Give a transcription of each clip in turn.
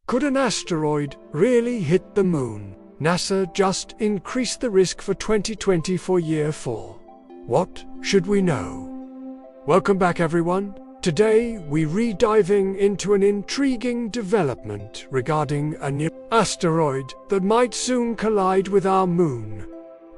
Could an asteroid really hit the moon? NASA just increased the risk for 2020 for year 4. What should we know? Welcome back, everyone. Today, we're re-diving into an intriguing development regarding a new asteroid that might soon collide with our moon.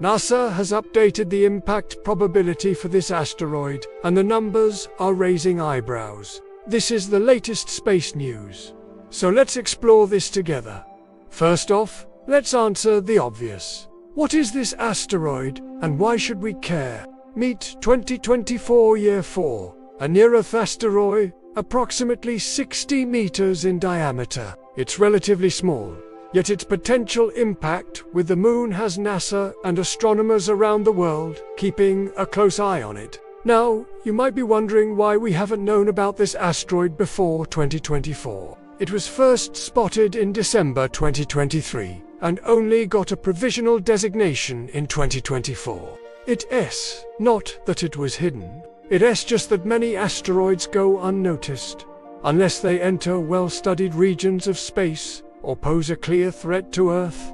NASA has updated the impact probability for this asteroid, and the numbers are raising eyebrows. This is the latest space news. So let's explore this together. First off, let's answer the obvious. What is this asteroid, and why should we care? Meet 2024 Year 4, a near-Earth asteroid, approximately 60 meters in diameter. It's relatively small, yet its potential impact with the moon has NASA and astronomers around the world keeping a close eye on it. Now, you might be wondering why we haven't known about this asteroid before 2024. It was first spotted in December 2023 and only got a provisional designation in 2024. It's not that it was hidden. It's just that many asteroids go unnoticed, unless they enter well-studied regions of space or pose a clear threat to Earth.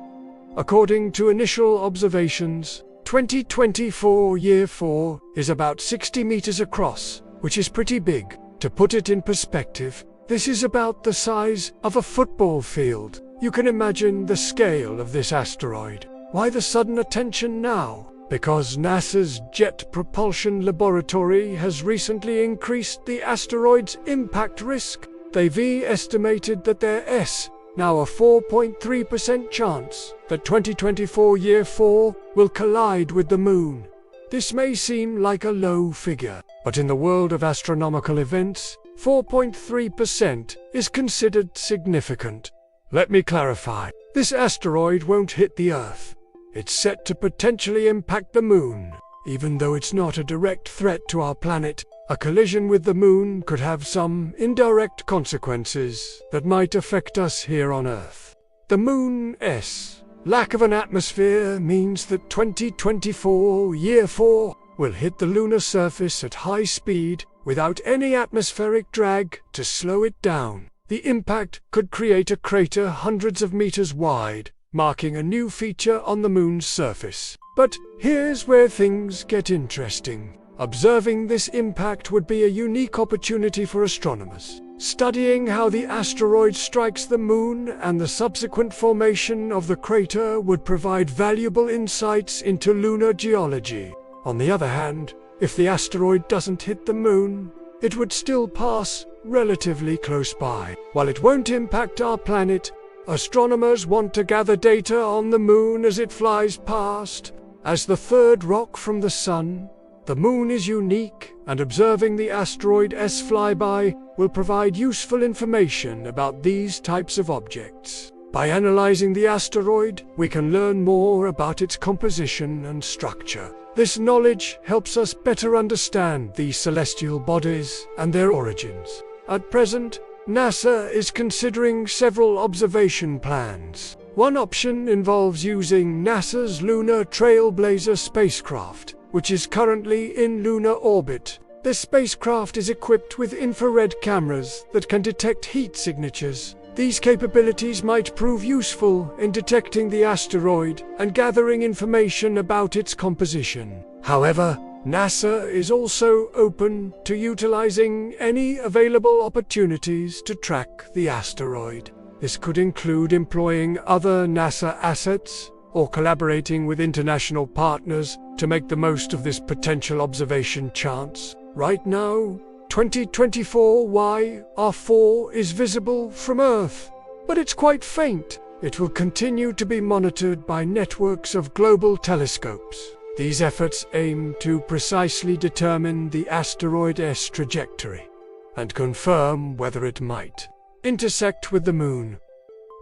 According to initial observations, 2024 Year 4 is about 60 meters across, which is pretty big. To put it in perspective, this is about the size of a football field. You can imagine the scale of this asteroid. Why the sudden attention now? Because NASA's Jet Propulsion Laboratory has recently increased the asteroid's impact risk. They've estimated that there's now a 4.3% chance that 2024 Year 4 will collide with the moon. This may seem like a low figure, but in the world of astronomical events, 4.3% is considered significant. Let me clarify. This asteroid won't hit the Earth. It's set to potentially impact the moon. Even though it's not a direct threat to our planet, a collision with the moon could have some indirect consequences that might affect us here on Earth. The moon's lack of an atmosphere means that 2024 Year 4 will hit the lunar surface at high speed without any atmospheric drag to slow it down. The impact could create a crater hundreds of meters wide, marking a new feature on the moon's surface. But here's where things get interesting. Observing this impact would be a unique opportunity for astronomers. Studying how the asteroid strikes the moon and the subsequent formation of the crater would provide valuable insights into lunar geology. On the other hand, if the asteroid doesn't hit the moon, it would still pass relatively close by. While it won't impact our planet, astronomers want to gather data on the moon as it flies past. As the third rock from the sun, the moon is unique, and observing the asteroid's flyby will provide useful information about these types of objects. By analyzing the asteroid, we can learn more about its composition and structure. This knowledge helps us better understand these celestial bodies and their origins. At present, NASA is considering several observation plans. One option involves using NASA's Lunar Trailblazer spacecraft, which is currently in lunar orbit. This spacecraft is equipped with infrared cameras that can detect heat signatures. These capabilities might prove useful in detecting the asteroid and gathering information about its composition. However, NASA is also open to utilizing any available opportunities to track the asteroid. This could include employing other NASA assets or collaborating with international partners to make the most of this potential observation chance. Right now, 2024 YR4 is visible from Earth, but it's quite faint. It will continue to be monitored by networks of global telescopes. These efforts aim to precisely determine the asteroid's trajectory and confirm whether it might intersect with the moon.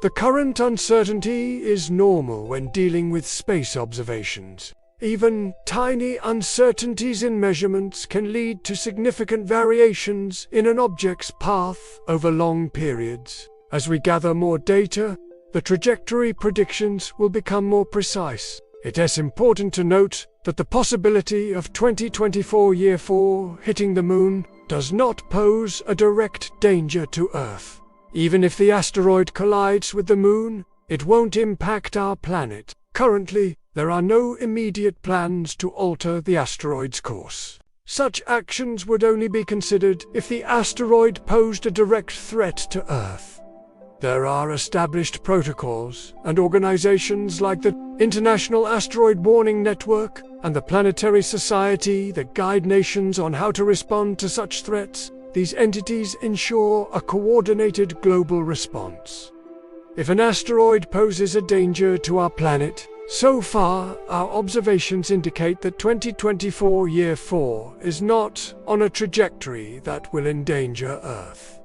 The current uncertainty is normal when dealing with space observations. Even tiny uncertainties in measurements can lead to significant variations in an object's path over long periods. As we gather more data, the trajectory predictions will become more precise. It is important to note that the possibility of 2024 Year 4 hitting the moon does not pose a direct danger to Earth. Even if the asteroid collides with the Moon, it won't impact our planet. Currently, there are no immediate plans to alter the asteroid's course. Such actions would only be considered if the asteroid posed a direct threat to Earth. There are established protocols and organizations like the International Asteroid Warning Network and the Planetary Society that guide nations on how to respond to such threats. These entities ensure a coordinated global response. If an asteroid poses a danger to our planet, so far our observations indicate that 2024 YR4 is not on a trajectory that will endanger Earth.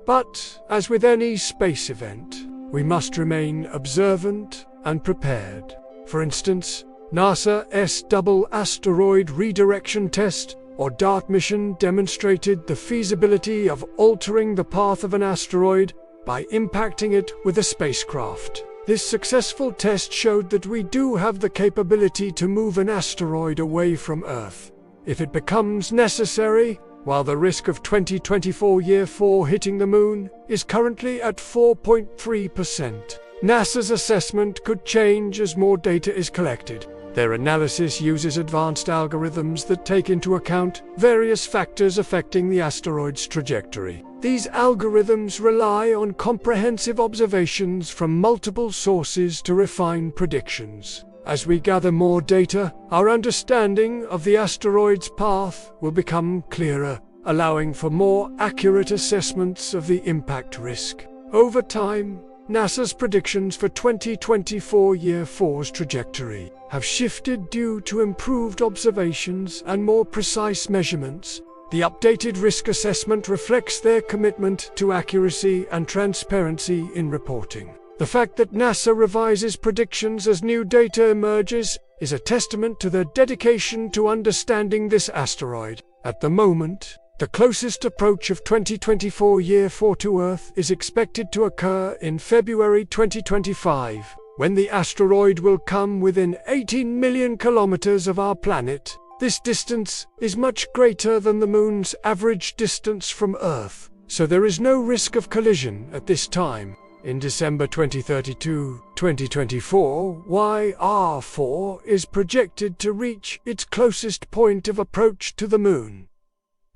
But, as with any space event, we must remain observant and prepared. For instance, NASA's double asteroid redirection test, or DART mission, demonstrated the feasibility of altering the path of an asteroid by impacting it with a spacecraft. This successful test showed that we do have the capability to move an asteroid away from Earth if it becomes necessary. While the risk of 2024 YR4 hitting the Moon is currently at 4.3%, NASA's assessment could change as more data is collected. Their analysis uses advanced algorithms that take into account various factors affecting the asteroid's trajectory. These algorithms rely on comprehensive observations from multiple sources to refine predictions. As we gather more data, our understanding of the asteroid's path will become clearer, allowing for more accurate assessments of the impact risk. Over time, NASA's predictions for 2024 YR4's trajectory have shifted due to improved observations and more precise measurements. The updated risk assessment reflects their commitment to accuracy and transparency in reporting. The fact that NASA revises predictions as new data emerges is a testament to their dedication to understanding this asteroid. At the moment, the closest approach of 2024 YR4 to Earth is expected to occur in February 2025, when the asteroid will come within 18 million kilometers of our planet. This distance is much greater than the Moon's average distance from Earth, so there is no risk of collision at this time. In December 2024, YR4 is projected to reach its closest point of approach to the Moon.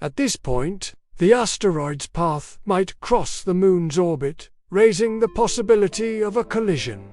At this point, the asteroid's path might cross the Moon's orbit, raising the possibility of a collision.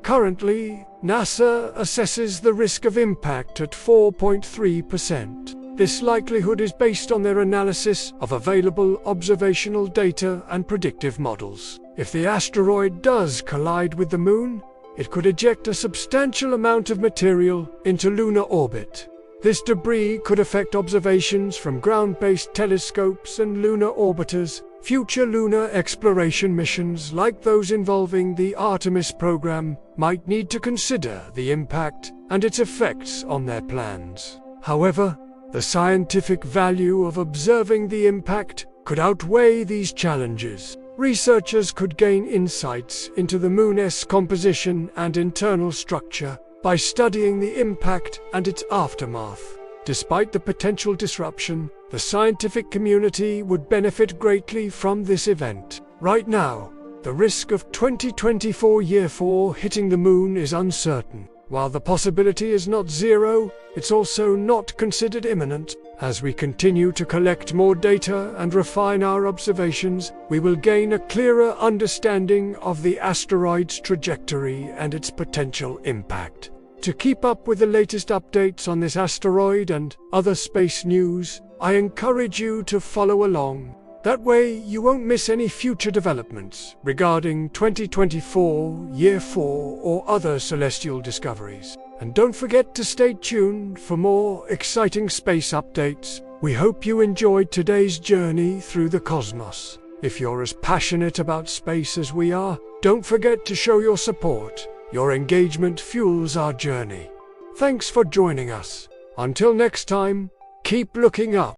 Currently, NASA assesses the risk of impact at 4.3%. This likelihood is based on their analysis of available observational data and predictive models. If the asteroid does collide with the Moon, it could eject a substantial amount of material into lunar orbit. This debris could affect observations from ground-based telescopes and lunar orbiters. Future lunar exploration missions like those involving the Artemis program might need to consider the impact and its effects on their plans. However, the scientific value of observing the impact could outweigh these challenges. Researchers could gain insights into the Moon's composition and internal structure by studying the impact and its aftermath. Despite the potential disruption, the scientific community would benefit greatly from this event. Right now, the risk of 2024 YR4 hitting the Moon is uncertain. While the possibility is not zero, it's also not considered imminent. As we continue to collect more data and refine our observations, we will gain a clearer understanding of the asteroid's trajectory and its potential impact. To keep up with the latest updates on this asteroid and other space news, I encourage you to follow along. That way you won't miss any future developments regarding 2024 YR4 or other celestial discoveries. And don't forget to stay tuned for more exciting space updates. We hope you enjoyed today's journey through the cosmos. If you're as passionate about space as we are, don't forget to show your support. Your engagement fuels our journey. Thanks for joining us. Until next time, keep looking up.